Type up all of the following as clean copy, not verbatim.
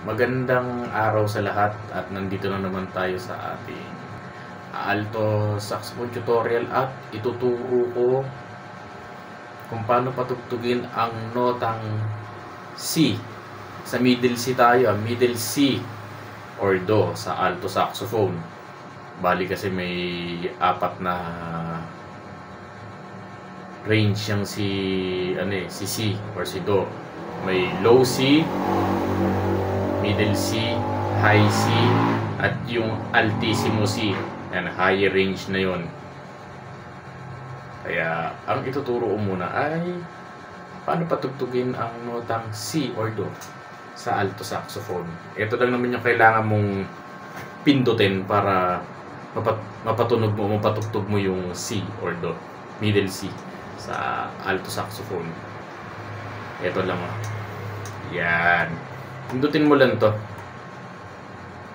Magandang araw sa lahat at nandito na naman tayo sa ating alto saxophone tutorial at ituturo ko kung paano patugtugin ang notang C. Sa middle C tayo, middle C or Do sa alto saxophone. Bali kasi may apat na range yung si C or si Do. May low C, middle C, high C, at yung altissimo C. Yan, high range na yon. Kaya ang ituturo ko muna ay paano patugtugin ang notang C or Do sa alto saxophone. Ito lang naman yung kailangan mong pindutin para mapatugtog mo yung C or Do, middle C sa alto saxophone. Ito lang yan. Pindutin mo lang to.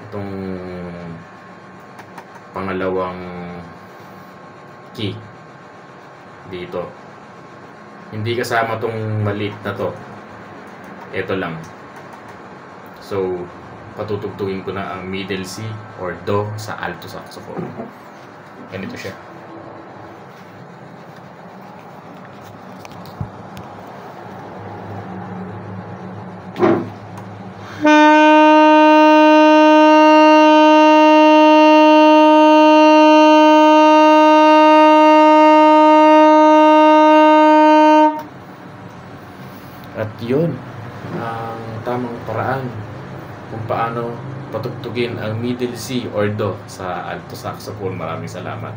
Itong pangalawang key dito. Hindi kasama tong maliit na to. Ito lang. So, patutugtugin ko na ang middle C or Do sa alto saxophone. Ganito siya. At yun ang tamang paraan kung paano patugtugin ang middle C or Do sa alto saxophone. Maraming salamat.